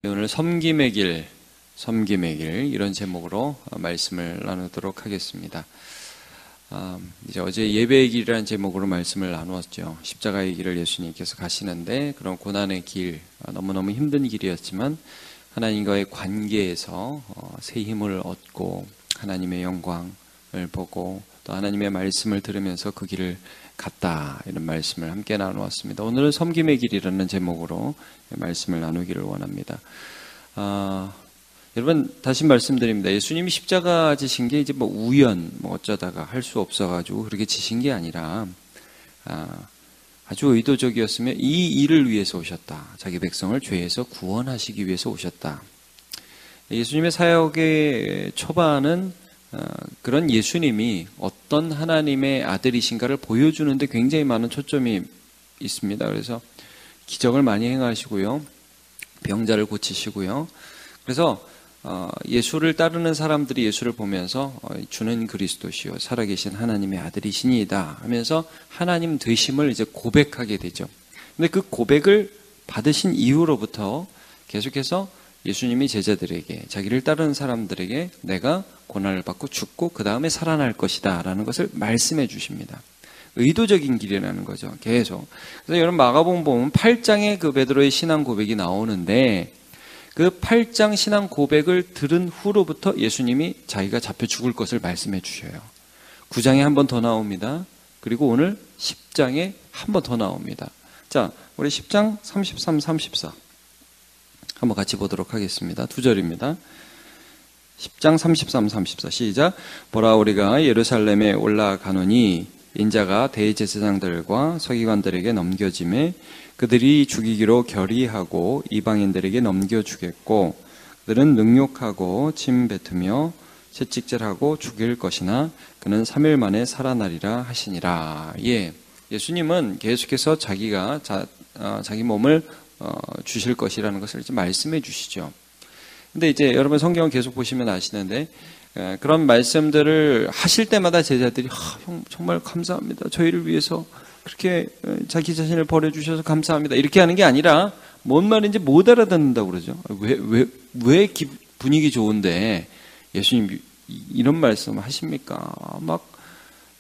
오늘 섬김의 길 이런 제목으로 말씀을 나누도록 하겠습니다. 이제 어제 예배의 길이라는 제목으로 말씀을 나누었죠. 십자가의 길을 예수님께서 가시는데 그런 고난의 길, 너무너무 힘든 길이었지만 하나님과의 관계에서 새 힘을 얻고 하나님의 영광을 보고 또 하나님의 말씀을 들으면서 그 길을 갔다, 이런 말씀을 함께 나누었습니다. 오늘은 섬김의 길이라는 제목으로 말씀을 나누기를 원합니다. 여러분, 다시 말씀드립니다. 예수님이 십자가 지신 게 이제 우연 어쩌다가 할 수 없어가지고 그렇게 지신 게 아니라 아주 의도적이었으며 이 일을 위해서 오셨다. 자기 백성을 죄에서 구원하시기 위해서 오셨다. 예수님의 사역의 초반은 그런 예수님이 어떤 하나님의 아들이신가를 보여주는데 굉장히 많은 초점이 있습니다. 그래서 기적을 많이 행하시고요, 병자를 고치시고요. 그래서 예수를 따르는 사람들이 예수를 보면서 주는 그리스도시요 살아계신 하나님의 아들이시니이다 하면서 하나님 되심을 이제 고백하게 되죠. 근데 그 고백을 받으신 이후로부터 계속해서 예수님이 제자들에게, 자기를 따르는 사람들에게 내가 고난을 받고 죽고 그 다음에 살아날 것이다 라는 것을 말씀해 주십니다. 의도적인 길이라는 거죠. 계속. 그래서 여러분, 마가복음 보면 8장에 그 베드로의 신앙 고백이 나오는데 그 8장 신앙 고백을 들은 후로부터 예수님이 자기가 잡혀 죽을 것을 말씀해 주셔요. 9장에 한 번 더 나옵니다. 그리고 오늘 10장에 한 번 더 나옵니다. 자, 우리 10장 33, 34 한번 같이 보도록 하겠습니다. 2절입니다. 10장 33, 34 시작. 보라, 우리가 예루살렘에 올라가노니 인자가 대제사장들과 서기관들에게 넘겨짐에 그들이 죽이기로 결의하고 이방인들에게 넘겨주겠고 그들은 능욕하고 침 뱉으며 채찍질하고 죽일 것이나 그는 3일 만에 살아나리라 하시니라. 예수님은 계속해서 자기 몸을 주실 것이라는 것을 이제 말씀해 주시죠. 근데 이제 여러분 성경을 계속 보시면 아시는데 그런 말씀들을 하실 때마다 제자들이 형 정말 감사합니다. 저희를 위해서 그렇게 자기 자신을 버려주셔서 감사합니다. 이렇게 하는 게 아니라 뭔 말인지 못 알아듣는다고 그러죠. 왜 분위기 좋은데 예수님 이런 말씀 하십니까? 막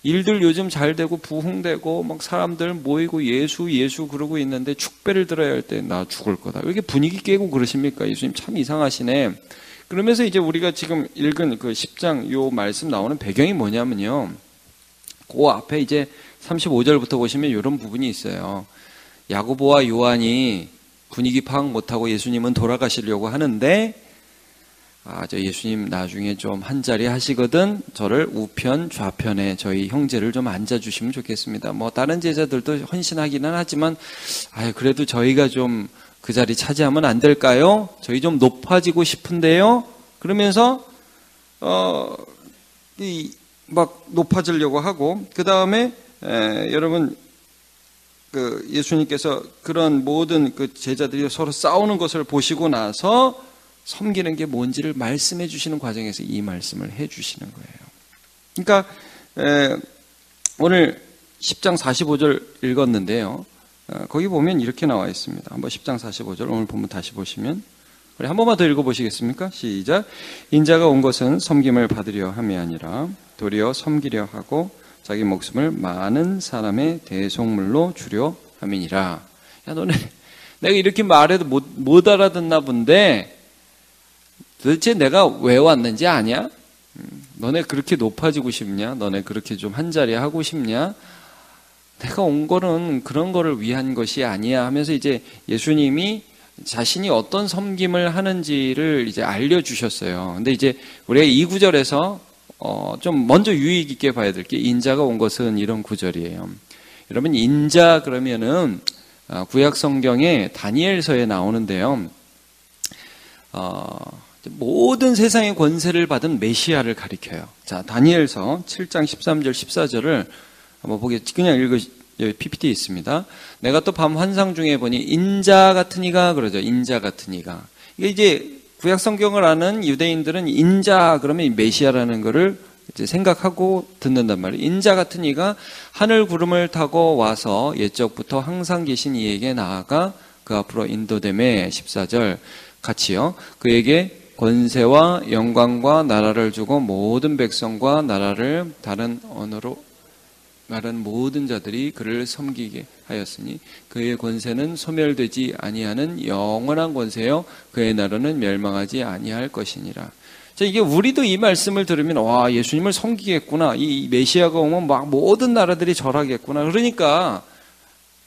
일들 요즘 잘 되고 부흥되고 막 사람들 모이고 예수 그러고 있는데 축배를 들어야 할 때 나 죽을 거다. 왜 이렇게 분위기 깨고 그러십니까? 예수님 참 이상하시네. 그러면서 이제 우리가 지금 읽은 그 10장 요 말씀 나오는 배경이 뭐냐면요, 그 앞에 이제 35절부터 보시면 이런 부분이 있어요. 야고보와 요한이 분위기 파악 못하고 예수님은 돌아가시려고 하는데 저 예수님 나중에 좀 한자리 하시거든 저를 우편 좌편에 저희 형제를 좀 앉아주시면 좋겠습니다. 다른 제자들도 헌신하기는 하지만 그래도 저희가 좀 그 자리 차지하면 안 될까요? 저희 좀 높아지고 싶은데요. 그러면서 막 높아지려고 하고, 그 다음에 여러분 그 예수님께서 그런 모든 그 제자들이 서로 싸우는 것을 보시고 나서 섬기는 게 뭔지를 말씀해 주시는 과정에서 이 말씀을 해 주시는 거예요. 그러니까 오늘 10장 45절 읽었는데요. 거기 보면 이렇게 나와 있습니다. 한번 10장 45절 오늘 본문 다시 보시면, 우리 한 번만 더 읽어보시겠습니까? 시작. 인자가 온 것은 섬김을 받으려 함이 아니라 도리어 섬기려 하고 자기 목숨을 많은 사람의 대속물로 주려 함이니라. 야, 너네 내가 이렇게 말해도 못 알아듣나 본데 도대체 내가 왜 왔는지 아냐? 너네 그렇게 높아지고 싶냐? 너네 그렇게 좀 한자리 하고 싶냐? 내가 온 거는 그런 거를 위한 것이 아니야 하면서 이제 예수님이 자신이 어떤 섬김을 하는지를 이제 알려주셨어요. 근데 이제 우리가 이 구절에서 좀 먼저 유의 깊게 봐야 될 게 인자가 온 것은 이런 구절이에요. 여러분, 인자 그러면은 구약 성경에 다니엘서에 나오는데요. 모든 세상의 권세를 받은 메시아를 가리켜요. 자, 다니엘서 7장 13절 14절을 한번 그냥 PPT에 있습니다. 내가 또 밤 환상 중에 보니 인자 같은 이가 그러죠. 인자 같은 이가. 이게 이제 구약 성경을 아는 유대인들은 인자 그러면 메시아라는 거를 이제 생각하고 듣는단 말이에요. 인자 같은 이가 하늘 구름을 타고 와서 옛적부터 항상 계신 이에게 나아가 그 앞으로 인도됨에 14절 같이요. 그에게 권세와 영광과 나라를 주고 모든 백성과 나라를 다른 언어로 말하는 모든 자들이 그를 섬기게 하였으니 그의 권세는 소멸되지 아니하는 영원한 권세요 그의 나라는 멸망하지 아니할 것이니라. 자, 이게 우리도 이 말씀을 들으면 와, 예수님을 섬기겠구나. 이 메시아가 오면 막 모든 나라들이 절하겠구나. 그러니까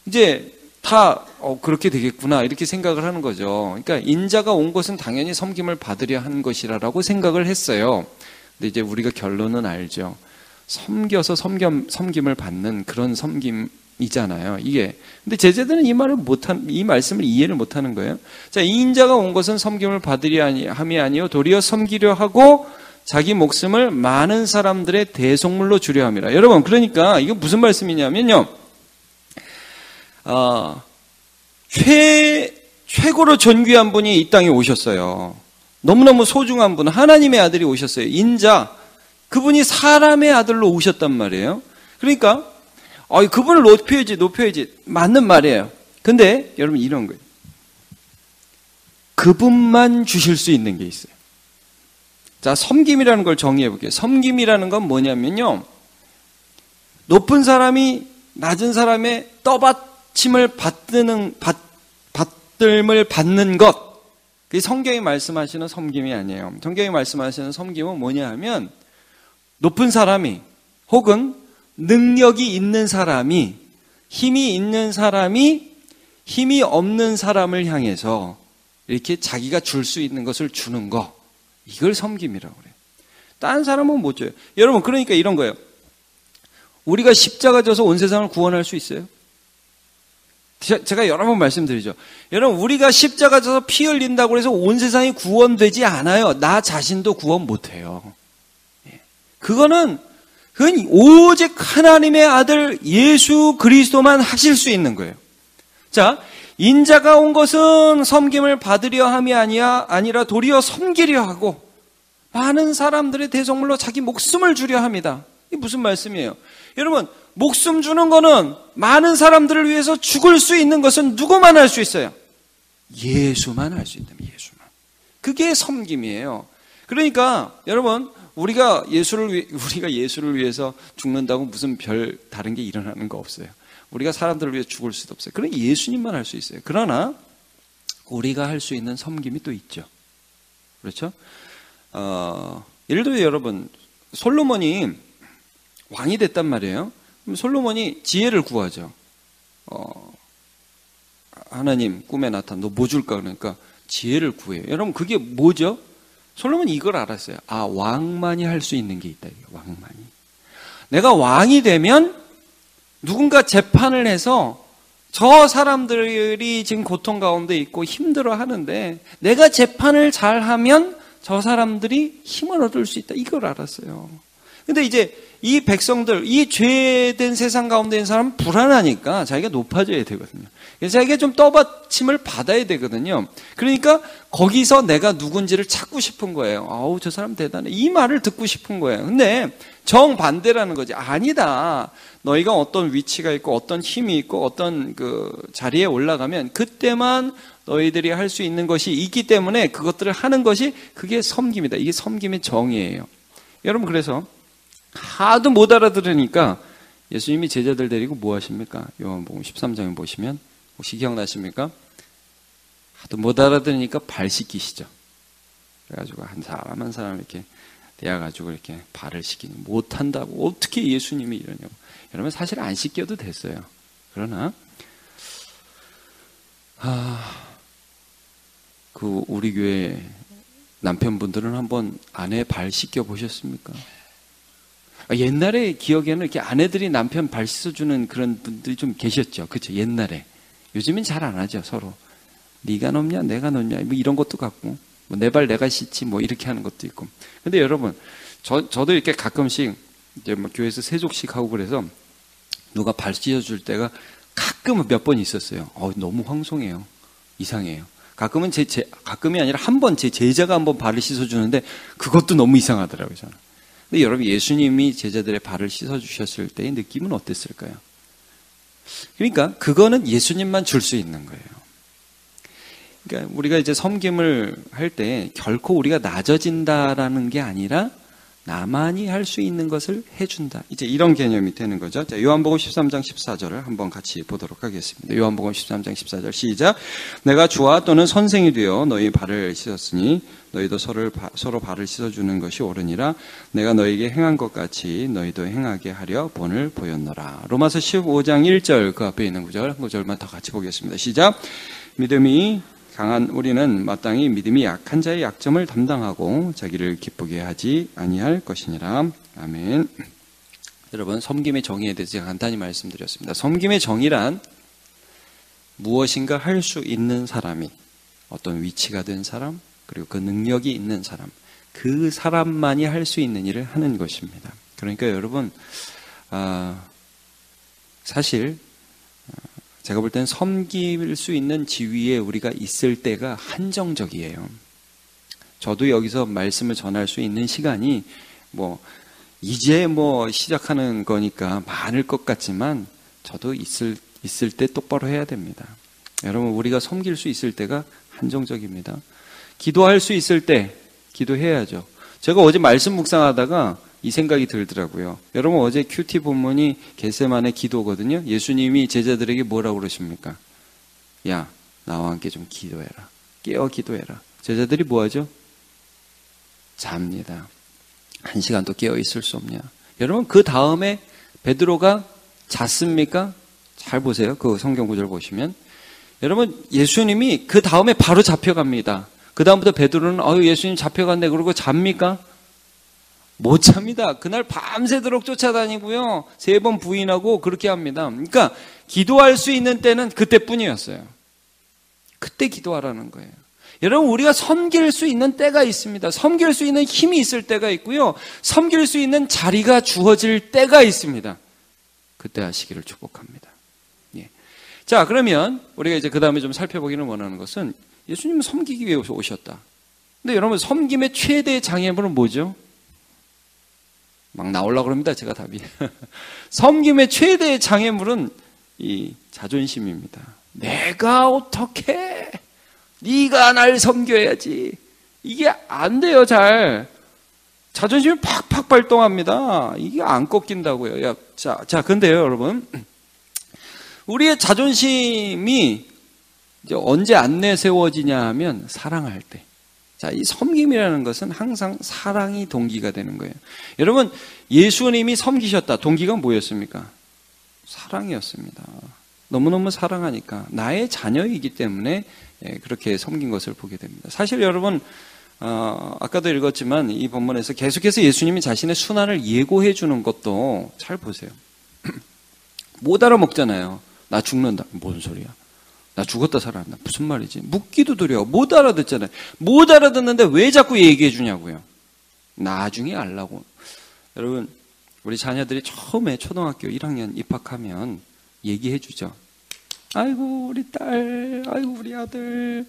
이제 다 그렇게 되겠구나 이렇게 생각을 하는 거죠. 그러니까 인자가 온 것은 당연히 섬김을 받으려 한 것이라고 생각을 했어요. 근데 이제 우리가 결론은 알죠. 섬겨서 섬김을 받는 그런 섬김이잖아요. 이게. 근데 제자들은 이 말씀을 이해를 못하는 거예요. 자, 이 인자가 온 것은 섬김을 받으려 함이 아니요 도리어 섬기려 하고 자기 목숨을 많은 사람들의 대속물로 주려 함이라. 여러분, 그러니까 이거 무슨 말씀이냐면요. 최고로 존귀한 분이 이 땅에 오셨어요. 너무너무 소중한 분, 하나님의 아들이 오셨어요. 인자, 그분이 사람의 아들로 오셨단 말이에요. 그러니까 그분을 높여야지 맞는 말이에요. 근데 여러분 이런 거예요. 그분만 주실 수 있는 게 있어요. 자, 섬김이라는 걸 정의해 볼게요. 섬김이라는 건 뭐냐면요, 높은 사람이 낮은 사람의 떠받침을 받들을 받는 것, 그게 성경이 말씀하시는 섬김이 아니에요. 성경이 말씀하시는 섬김은 뭐냐 하면 높은 사람이 혹은 능력이 있는 사람이, 힘이 있는 사람이 힘이 없는 사람을 향해서 이렇게 자기가 줄 수 있는 것을 주는 거, 이걸 섬김이라고 그래요. 다른 사람은 못 줘요. 여러분, 그러니까 이런 거예요. 우리가 십자가 져서 온 세상을 구원할 수 있어요? 제가 여러 번 말씀드리죠. 여러분, 우리가 십자가 져서 피 흘린다고 해서 온 세상이 구원되지 않아요. 나 자신도 구원 못해요. 그건 오직 하나님의 아들 예수 그리스도만 하실 수 있는 거예요. 자, 인자가 온 것은 섬김을 받으려 함이 아니라 도리어 섬기려 하고 많은 사람들의 대속물로 자기 목숨을 주려 합니다. 이게 무슨 말씀이에요? 여러분, 목숨 주는 거는 많은 사람들을 위해서 죽을 수 있는 것은 누구만 할 수 있어요? 예수만 할 수 있다면 예수만. 그게 섬김이에요. 그러니까 여러분, 우리가 예수를 위해서 죽는다고 무슨 별 다른 게 일어나는 거 없어요. 우리가 사람들을 위해 죽을 수도 없어요. 그러나 예수님만 할 수 있어요. 그러나 우리가 할 수 있는 섬김이 또 있죠. 그렇죠? 예를 들어 여러분, 솔로몬이 왕이 됐단 말이에요. 그럼 솔로몬이 지혜를 구하죠. 하나님 꿈에 나타나 너 뭐 줄까? 그러니까 지혜를 구해요. 여러분, 그게 뭐죠? 솔로몬이 이걸 알았어요. 왕만이 할 수 있는 게 있다. 왕만이. 내가 왕이 되면 누군가 재판을 해서 저 사람들이 지금 고통 가운데 있고 힘들어 하는데 내가 재판을 잘하면 저 사람들이 힘을 얻을 수 있다. 이걸 알았어요. 근데 이제 이 백성들, 이 죄된 세상 가운데 있는 사람은 불안하니까 자기가 높아져야 되거든요. 그래서 자기가 좀 떠받침을 받아야 되거든요. 그러니까 거기서 내가 누군지를 찾고 싶은 거예요. 아우, 저 사람 대단해. 이 말을 듣고 싶은 거예요. 근데 정반대라는 거지. 아니다. 너희가 어떤 위치가 있고 어떤 힘이 있고 어떤 그 자리에 올라가면 그때만 너희들이 할 수 있는 것이 있기 때문에 그것들을 하는 것이 그게 섬김이다. 이게 섬김의 정의예요. 여러분, 그래서 하도 못 알아들으니까 예수님이 제자들 데리고 뭐 하십니까? 요한복음 13장에 보시면 혹시 기억나십니까? 하도 못 알아들으니까 발 씻기시죠. 그래가지고 한 사람 한 사람 이렇게 대어가지고 이렇게 발을 씻기는, 못한다고 어떻게 예수님이 이러냐고. 여러분, 사실 안 씻겨도 됐어요. 그러나 우리 교회 남편분들은 한번 아내 발 씻겨 보셨습니까? 옛날에 기억에는 이렇게 아내들이 남편 발 씻어주는 그런 분들이 좀 계셨죠. 그렇죠? 옛날에. 요즘은 잘 안 하죠, 서로. 네가 높냐, 내가 높냐, 뭐 이런 것도 같고, 뭐 내 발 내가 씻지, 뭐 이렇게 하는 것도 있고. 근데 여러분, 저도 이렇게 가끔씩 이제 뭐 교회에서 세족식 하고 그래서 누가 발 씻어줄 때가 가끔은 몇 번 있었어요. 너무 황송해요. 이상해요. 가끔은 가끔이 아니라 한 번 제 제자가 한번 발을 씻어주는데 그것도 너무 이상하더라고요, 저는. 근데 여러분, 예수님이 제자들의 발을 씻어주셨을 때의 느낌은 어땠을까요? 그러니까 그거는 예수님만 줄 수 있는 거예요. 그러니까 우리가 이제 섬김을 할 때 결코 우리가 낮아진다라는 게 아니라 나만이 할 수 있는 것을 해준다. 이제 이런 개념이 되는 거죠. 자, 요한복음 13장 14절을 한번 같이 보도록 하겠습니다. 요한복음 13장 14절 시작. 내가 주와 또는 선생이 되어 너희 발을 씻었으니 너희도 서로 발을 씻어주는 것이 옳으니라. 내가 너희에게 행한 것 같이 너희도 행하게 하려 본을 보였노라. 로마서 15장 1절 그 앞에 있는 구절 한 구절만 더 같이 보겠습니다. 시작. 믿음이 강한 우리는 마땅히 믿음이 약한 자의 약점을 담당하고 자기를 기쁘게 하지 아니할 것이니라. 아멘. 여러분, 섬김의 정의에 대해서 제가 간단히 말씀드렸습니다. 섬김의 정의란 무엇인가 할 수 있는 사람이, 어떤 위치가 된 사람, 그리고 그 능력이 있는 사람, 그 사람만이 할 수 있는 일을 하는 것입니다. 그러니까 여러분, 사실 제가 볼 때는 섬길 수 있는 지위에 우리가 있을 때가 한정적이에요. 저도 여기서 말씀을 전할 수 있는 시간이 이제 시작하는 거니까 많을 것 같지만 저도 있을 때 똑바로 해야 됩니다. 여러분, 우리가 섬길 수 있을 때가 한정적입니다. 기도할 수 있을 때 기도해야죠. 제가 어제 말씀 묵상하다가 이 생각이 들더라고요. 여러분, 어제 큐티 본문이 겟세마네 기도거든요. 예수님이 제자들에게 뭐라고 그러십니까? 야, 나와 함께 좀 기도해라. 깨어 기도해라. 제자들이 뭐하죠? 잡니다. 1시간도 깨어 있을 수 없냐. 여러분, 그 다음에 베드로가 잤습니까? 잘 보세요. 그 성경 구절 보시면. 여러분, 예수님이 그 다음에 바로 잡혀갑니다. 그 다음부터 베드로는 예수님 잡혀갔네 그러고 잡니까? 못 잡니다. 그날 밤새도록 쫓아다니고요. 3번 부인하고 그렇게 합니다. 그러니까 기도할 수 있는 때는 그때뿐이었어요. 그때 기도하라는 거예요. 여러분, 우리가 섬길 수 있는 때가 있습니다. 섬길 수 있는 힘이 있을 때가 있고요. 섬길 수 있는 자리가 주어질 때가 있습니다. 그때 하시기를 축복합니다. 예. 자, 그러면 우리가 이제 그 다음에 좀 살펴보기를 원하는 것은 예수님은 섬기기 위해 오셨다. 근데 여러분, 섬김의 최대 장애물은 뭐죠? 막 나오려고 합니다. 제가 답이. 섬김의 최대의 장애물은 이 자존심입니다. 내가 어떻게? 네가 날 섬겨야지. 이게 안 돼요, 잘. 자존심이 팍팍 발동합니다. 이게 안 꺾인다고요. 자, 근데요, 여러분. 우리의 자존심이 이제 언제 안 내세워지냐 하면 사랑할 때. 자, 이 섬김이라는 것은 항상 사랑이 동기가 되는 거예요. 여러분, 예수님이 섬기셨다. 동기가 뭐였습니까? 사랑이었습니다. 너무너무 사랑하니까 나의 자녀이기 때문에 그렇게 섬긴 것을 보게 됩니다. 사실 여러분, 아까도 읽었지만 이 본문에서 계속해서 예수님이 자신의 순환을 예고해 주는 것도 잘 보세요. 못 알아먹잖아요. 나 죽는다. 뭔 소리야? 나 죽었다 살아난다. 무슨 말이지? 묻기도 두려워. 못 알아듣잖아요. 못 알아듣는데 왜 자꾸 얘기해 주냐고요. 나중에 알라고. 여러분, 우리 자녀들이 처음에 초등학교 1학년 입학하면 얘기해 주죠. 아이고 우리 딸, 아이고 우리 아들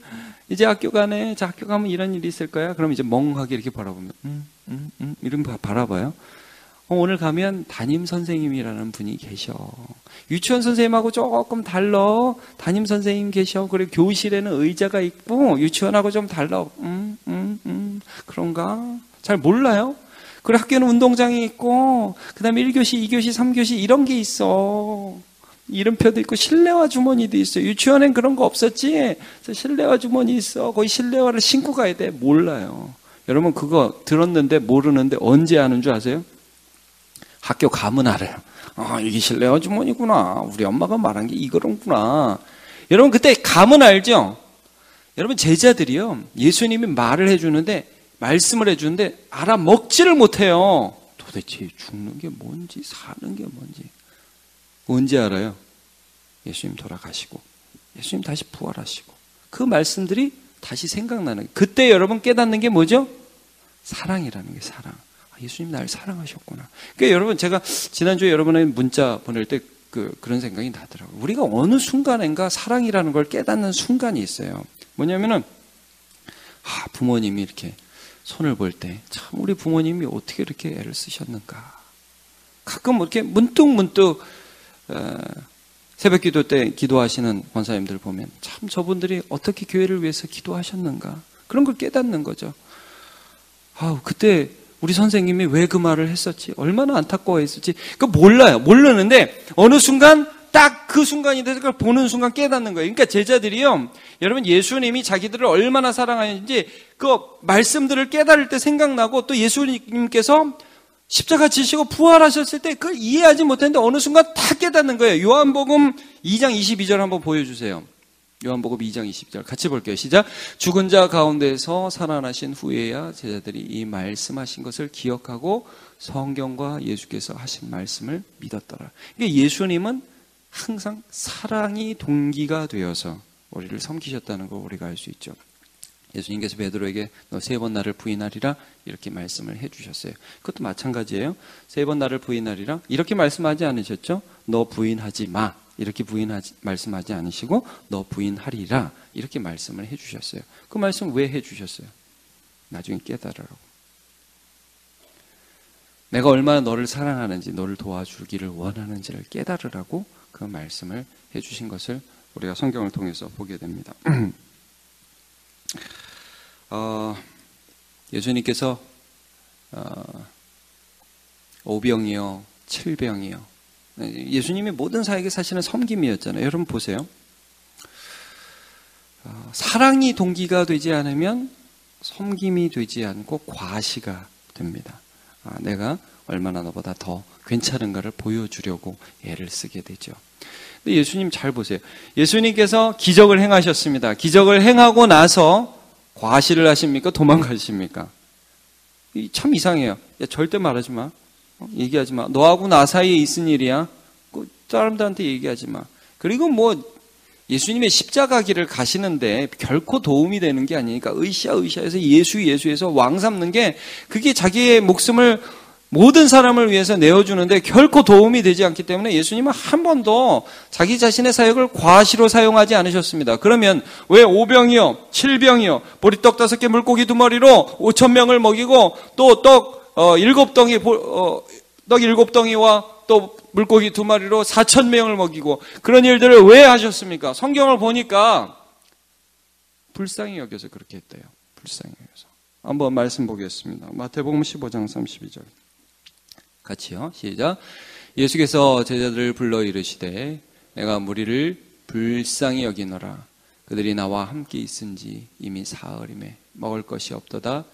이제 학교 가네. 자, 학교 가면 이런 일이 있을 거야. 그럼 이제 멍하게 이렇게 바라보면 이런 바라봐요. 오늘 가면 담임 선생님이라는 분이 계셔. 유치원 선생님하고 조금 달라. 담임 선생님 계셔. 그리고 교실에는 의자가 있고 유치원하고 좀 달라. 그런가? 잘 몰라요. 그리고 학교는 운동장이 있고 그 다음에 1교시, 2교시, 3교시 이런 게 있어. 이름표도 있고 실내화 주머니도 있어. 유치원엔 그런 거 없었지? 실내화 주머니 있어. 거기 실내화를 신고 가야 돼. 몰라요. 여러분, 그거 들었는데 모르는데 언제 아는 줄 아세요? 학교 가면 알아요. 이게 실내화 주머니구나. 우리 엄마가 말한 게 이거구나. 여러분, 그때 가면 알죠? 여러분, 제자들이요, 예수님이 말을 해주는데, 말씀을 해주는데 알아먹지를 못해요. 도대체 죽는 게 뭔지 사는 게 뭔지. 언제 알아요? 예수님 돌아가시고 예수님 다시 부활하시고 그 말씀들이 다시 생각나는 거예요. 그때 여러분 깨닫는 게 뭐죠? 사랑이라는 게 사랑. 예수님 날 사랑하셨구나. 그러니까 여러분, 제가 지난주에 여러분의 문자 보낼 때 그런 생각이 나더라고요. 우리가 어느 순간인가 사랑이라는 걸 깨닫는 순간이 있어요. 뭐냐면은 부모님이 이렇게 손을 볼 때 참 우리 부모님이 어떻게 이렇게 애를 쓰셨는가. 가끔 이렇게 문득 새벽 기도 때 기도하시는 권사님들 보면 참 저분들이 어떻게 교회를 위해서 기도하셨는가. 그런 걸 깨닫는 거죠. 그때 우리 선생님이 왜 그 말을 했었지? 얼마나 안타까워했었지? 몰라요. 모르는데 어느 순간 딱 그 순간이 돼서 그걸 보는 순간 깨닫는 거예요. 그러니까 제자들이요. 여러분 예수님이 자기들을 얼마나 사랑하는지 그 말씀들을 깨달을 때 생각나고 또 예수님께서 십자가 지시고 부활하셨을 때 그걸 이해하지 못했는데 어느 순간 다 깨닫는 거예요. 요한복음 2장 22절 한번 보여주세요. 요한복음 2장 20절 같이 볼게요. 시작. 죽은 자 가운데서 살아나신 후에야 제자들이 이 말씀하신 것을 기억하고 성경과 예수께서 하신 말씀을 믿었더라. 그러니까 예수님은 항상 사랑이 동기가 되어서 우리를 섬기셨다는 걸 우리가 알 수 있죠. 예수님께서 베드로에게 너 3번 나를 부인하리라 이렇게 말씀을 해주셨어요. 그것도 마찬가지예요. 3번 나를 부인하리라 이렇게 말씀하지 않으셨죠? 너 부인하지 마 이렇게 말씀하지 않으시고 너 부인하리라 이렇게 말씀을 해주셨어요. 그 말씀 왜 해주셨어요? 나중에 깨달으라고. 내가 얼마나 너를 사랑하는지 너를 도와주기를 원하는지를 깨달으라고 그 말씀을 해주신 것을 우리가 성경을 통해서 보게 됩니다. 예수님께서 5병이요 7병이요 예수님의 모든 사역이 사실은 섬김이었잖아요. 여러분 보세요. 사랑이 동기가 되지 않으면 섬김이 되지 않고 과시가 됩니다. 내가 얼마나 너보다 더 괜찮은가를 보여주려고 애를 쓰게 되죠. 근데 예수님 잘 보세요. 예수님께서 기적을 행하셨습니다. 기적을 행하고 나서 과시를 하십니까? 도망가십니까? 참 이상해요. 야, 절대 말하지 마. 얘기하지 마. 너하고 나 사이에 있은 일이야. 사람들한테 얘기하지 마. 그리고 예수님의 십자가 길을 가시는데 결코 도움이 되는 게 아니니까 으쌰으쌰해서 예수에서 왕 삼는 게 그게 자기의 목숨을 모든 사람을 위해서 내어주는데 결코 도움이 되지 않기 때문에 예수님은 한 번도 자기 자신의 사역을 과시로 사용하지 않으셨습니다. 그러면 왜 5병이요 7병이요 보리떡 5개 물고기 2마리로 5,000명을 먹이고 또 떡 7덩이 떡 7덩이와 또 물고기 2마리로 4,000명을 먹이고 그런 일들을 왜 하셨습니까? 성경을 보니까 불쌍히 여겨서 그렇게 했대요. 불쌍히 여겨서. 한번 말씀 보겠습니다. 마태복음 15장 32절 같이요. 시작. 예수께서 제자들을 불러 이르시되 내가 무리를 불쌍히 여기노라. 그들이 나와 함께 있은지 이미 사흘임에 먹을 것이 없도다.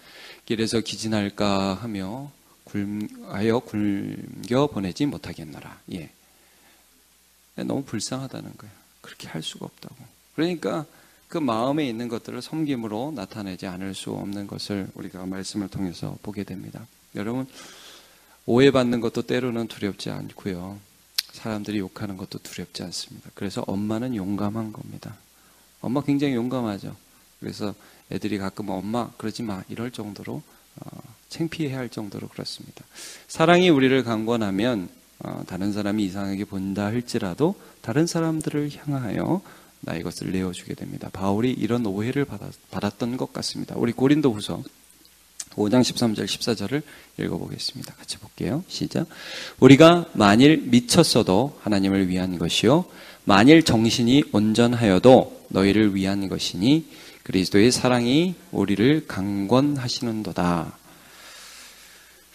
길에서 기진할까 하며 굶겨 보내지 못하겠노라. 예. 너무 불쌍하다는 거예요. 그렇게 할 수가 없다고. 그러니까 그 마음에 있는 것들을 섬김으로 나타내지 않을 수 없는 것을 우리가 말씀을 통해서 보게 됩니다. 여러분 오해받는 것도 때로는 두렵지 않고요. 사람들이 욕하는 것도 두렵지 않습니다. 그래서 엄마는 용감한 겁니다. 엄마 굉장히 용감하죠. 그래서 애들이 가끔 엄마 그러지 마 이럴 정도로 창피해야 할 정도로 그렇습니다. 사랑이 우리를 강권하면 다른 사람이 이상하게 본다 할지라도 다른 사람들을 향하여 나의 것을 내어주게 됩니다. 바울이 이런 오해를 받았던 것 같습니다. 우리 고린도후서 5장 13절 14절을 읽어보겠습니다. 같이 볼게요. 시작. 우리가 만일 미쳤어도 하나님을 위한 것이요 만일 정신이 온전하여도 너희를 위한 것이니 그리스도의 사랑이 우리를 강권하시는도다.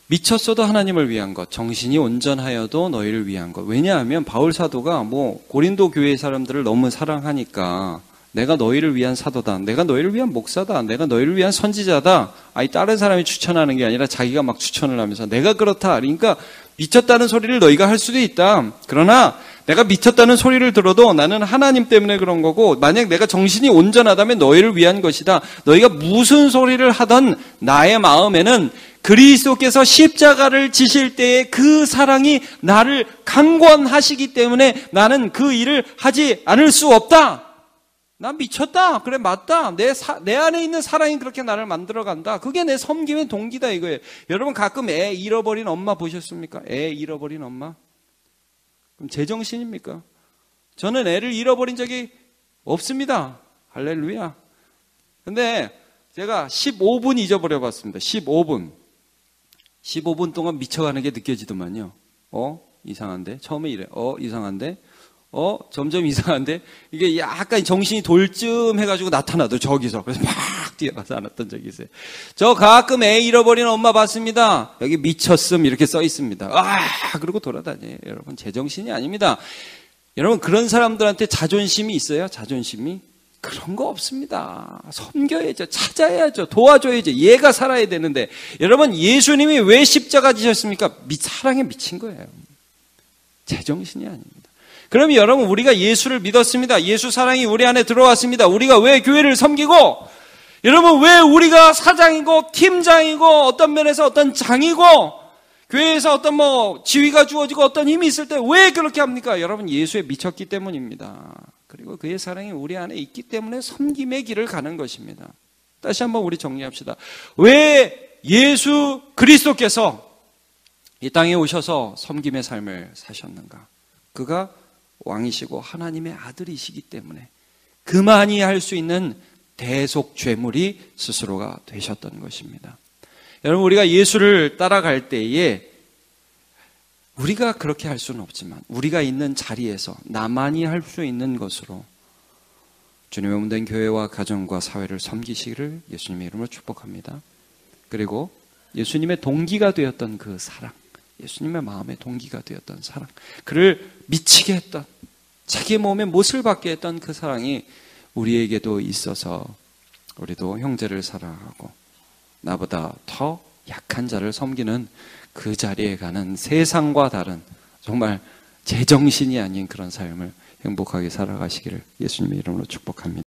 미쳤어도 하나님을 위한 것, 정신이 온전하여도 너희를 위한 것. 왜냐하면 바울 사도가 고린도 교회 사람들을 너무 사랑하니까 내가 너희를 위한 사도다. 내가 너희를 위한 목사다. 내가 너희를 위한 선지자다. 다른 사람이 추천하는 게 아니라 자기가 막 추천을 하면서 내가 그렇다. 그러니까 미쳤다는 소리를 너희가 할 수도 있다. 그러나 내가 미쳤다는 소리를 들어도 나는 하나님 때문에 그런 거고 만약 내가 정신이 온전하다면 너희를 위한 것이다. 너희가 무슨 소리를 하던 나의 마음에는 그리스도께서 십자가를 지실 때의 그 사랑이 나를 강권하시기 때문에 나는 그 일을 하지 않을 수 없다. 난 미쳤다. 그래 맞다. 내 안에 있는 사랑이 그렇게 나를 만들어간다. 그게 내 섬김의 동기다 이거예요. 여러분 가끔 애 잃어버린 엄마 보셨습니까? 애 잃어버린 엄마? 그럼 제정신입니까? 저는 애를 잃어버린 적이 없습니다. 할렐루야. 근데 제가 15분 잊어버려 봤습니다. 15분 동안 미쳐가는 게 느껴지더만요. 이상한데? 처음에 이래. 이상한데? 점점 이상한데 이게 약간 정신이 돌 쯤 해가지고 나타나도 저기서 그래서 막 뛰어가서 안았던 적이 있어요. 저 가끔 애 잃어버리는 엄마 봤습니다. 여기 미쳤음 이렇게 써 있습니다. 그러고 돌아다녀요. 여러분 제정신이 아닙니다. 여러분 그런 사람들한테 자존심이 있어요? 자존심이? 그런 거 없습니다. 섬겨야죠. 찾아야죠. 도와줘야죠. 얘가 살아야 되는데 여러분 예수님이 왜 십자가 지셨습니까? 사랑에 미친 거예요. 제정신이 아닙니다. 그럼 여러분 우리가 예수를 믿었습니다. 예수 사랑이 우리 안에 들어왔습니다. 우리가 왜 교회를 섬기고 여러분 왜 우리가 사장이고 팀장이고 어떤 면에서 어떤 장이고 교회에서 어떤 지위가 주어지고 어떤 힘이 있을 때 왜 그렇게 합니까? 여러분 예수에 미쳤기 때문입니다. 그리고 그의 사랑이 우리 안에 있기 때문에 섬김의 길을 가는 것입니다. 다시 한번 우리 정리합시다. 왜 예수 그리스도께서 이 땅에 오셔서 섬김의 삶을 사셨는가? 그가 왕이시고 하나님의 아들이시기 때문에 그만이 할 수 있는 대속 죄물이 스스로가 되셨던 것입니다. 여러분 우리가 예수를 따라갈 때에 우리가 그렇게 할 수는 없지만 우리가 있는 자리에서 나만이 할 수 있는 것으로 주님의 몸된 교회와 가정과 사회를 섬기시기를 예수님의 이름으로 축복합니다. 그리고 예수님의 동기가 되었던 그 사랑, 예수님의 마음의 동기가 되었던 사랑, 그를 미치게 했던 자기의 몸에 못을 받게 했던 그 사랑이 우리에게도 있어서 우리도 형제를 사랑하고 나보다 더 약한 자를 섬기는 그 자리에 가는 세상과 다른 정말 제정신이 아닌 그런 삶을 행복하게 살아가시기를 예수님의 이름으로 축복합니다.